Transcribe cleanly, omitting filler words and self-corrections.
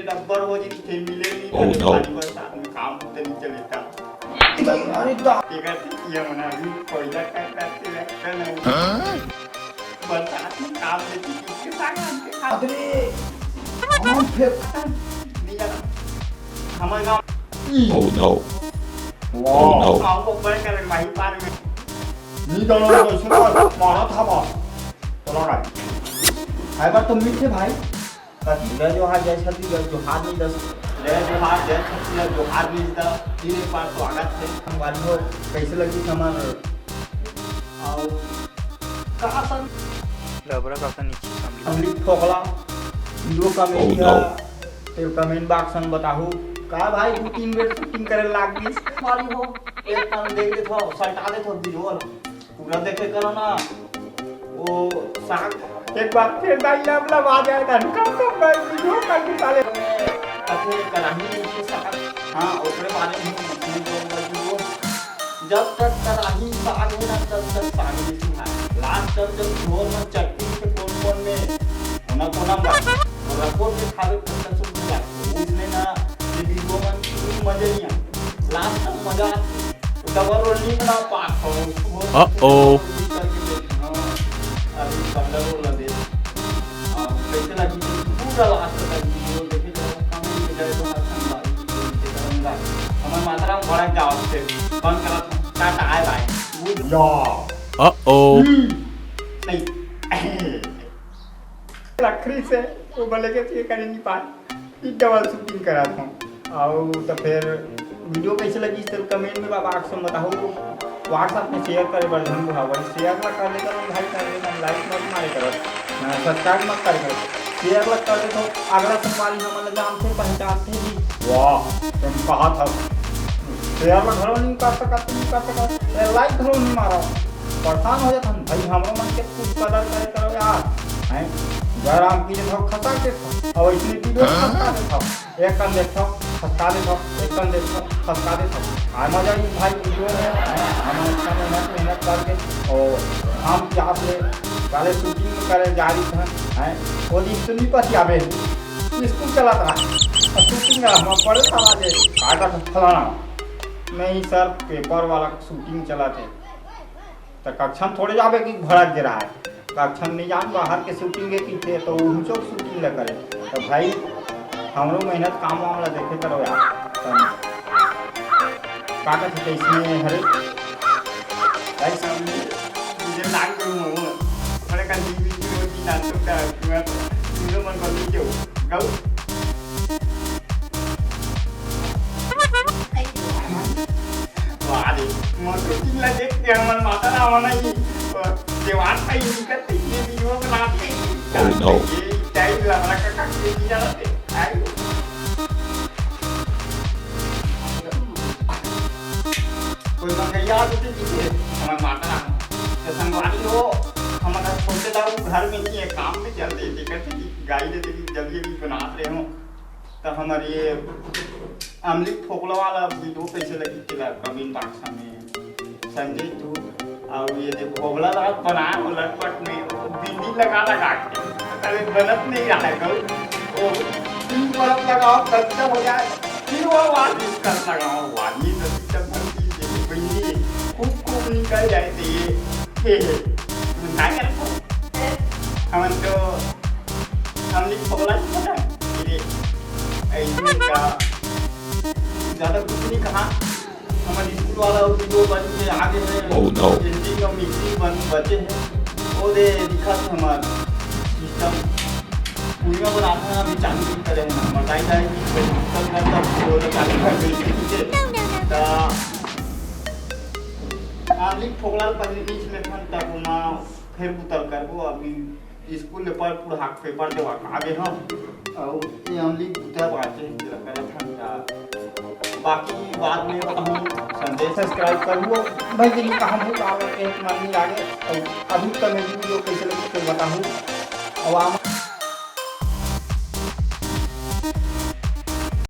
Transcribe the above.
Rubber हो जी थे मिले नहीं Oh, no. पानी बरसात में काम होते नहीं चलेता अरे ये करते ये मना भी कोयला का करते लगता नहीं बरसात में काम लेती किसके साथ हमके खाते हम फिर नहीं जाना हमारे गाँव Oh no. Oh no. गाँव को बड़े कर वहीं पार में नहीं दोनों तो सुनो मारा था बात चलो भाई है बात तो मीठे भाई जय जोहार जय छत्तीसगढ़ जोहार नहीं दस जय जोहार जय छत्तीसगढ़ जोहार नहीं दस तीन बार स्वागत है हमारी हो कैसे लगी हमार और कहाँ सन लबरा काका नीचे सामने हमली ठोकला वीडियो कमेंट Oh, किया no. तो कमेंट बॉक्स में बताओ का भाई 2-3 बेर शूटिंग करे लाग गई मारी हो एक टाइम देख ले थो सल्टा दे थो वीडियो पूरा देखे करो ना वो साग एक बार फिर डायलॉग लगा जाए था कम कर वीडियो कर निकाले अच्छे कराही नीचे साग हां उसके बारे में मछली जो जब तक कराही साग है ना तब तक साग नहीं सीखा लास्ट तक जब झोल में चटनी के कोन में होना कोना और रखो के खावे तक सुन जा उसने ना ये वीडियो में मजे नहीं आ लास्ट तक मजा डबल रोलिंग ना पास हो Uh-oh. अभी 15 रोल लगे कैसे लगी पूरा लास्ट तक वीडियो देखे तो कमेंट में जाए तो करूंगा हमारे मात्रा में भड़क जाओ से बंद करा टाटा आए बाय या Uh-oh. नहीं लकड़ी से वो बोले के ये करने नहीं पाए डबल शूटिंग करा था और तो फिर वीडियो कैसे लगी इस कमेंट में बाबा अक्सर बताओ व्हाट्सएप में शेयर करे बर्धन बुढ़ावा शेयर ला कर लेकर भाई कर लेना लाइक मत मारे करो सब्सक्राइब मत करे करो शेयर ला कर दे तो अगला संवारी हम जानते पहचानते ही वाह तुम कहा था शेयर ला घरों नहीं कर सकते लाइक घरों नहीं मारो परेशान हो जाता भाई हमारा मन के कुछ कदर करे करो यार हैं जयराम की देखो खसा के था और इसने वीडियो खसा के था एक कम देखो खसा दे था एक कम देखो खसा दे था आ मजा ही भाई वीडियो में हम इतना मेहनत करके और हम क्या ले पहले शूटिंग करे जारी था हैं वो दिन तो नहीं पति आवे स्कूल चला था और शूटिंग हम पढ़े था आज काटा फलाना नहीं सर पेपर वाला शूटिंग चला थे तो कक्षा थोड़े जावे कि भड़क दे रहा है कक्षा नहीं जान बाहर के शूटिंग के पीछे तो ऊंचो शूटिंग ल करे तो भाई हमरो मेहनत काम वाला देखे करो यार काका थे इसमें हरे भाई सामने मुझे लाग करूँ बड़े का वीडियो की ना तो का वीडियो मन कर लीजिए गौ वाह रे मैं शूटिंग ला देख के हमन माता ना आना ही देवान पे निकलते ये वीडियो बनाते Oh, no. ये टाइम लगा का के दिया जाते आई कोई मंगैया होती थी हमारे माता ना तो संगवारी हो हमारा छोटे दाऊ घर में नहीं है काम में चलते थे कहते गाय दे दी जल्दी भी बनाते हो तो हमारे ये अमली ठोकला वाला वीडियो कैसे लगी थी कमिंग बॉक्स में संजय तू और ये देखो भोगला लगा बनाया वो लटपट में बिंदी लगा के अरे बनत नहीं रहा है गौ वो 3 बरफ लगाओ कच्चा हो जाए फिर वो वापस कर लगाओ वाली तो सिस्टम बनती है बिंदी खूब निकल जाए तो ये ना कर हम तो हमने भोगला पता है ऐसे का ज़्यादा कुछ नहीं कहा हमारे स्कूल वाला वीडियो बन के आगे में Oh, no. हिंदी का मिक्सिंग बन बचे हैं वो दे दिखा था हमारा सिस्टम पूरा बनाते हैं अभी चालू नहीं करे हैं बताई जाए कि सिस्टम करता वो चालू कर देते हैं तो आली फोगलाल पहले बीच में था तब माँ फिर उतर कर वो अभी स्कूल में पर पूरा हाथ पेपर देवा आगे हम और ये अमली उतर बातें लग रहा था बाकी बाद में हम संदेश सब्सक्राइब कर लो भाई जी का हम एक मानी आगे और अभी तक मेरी वीडियो कैसे लगी तो बताऊँ और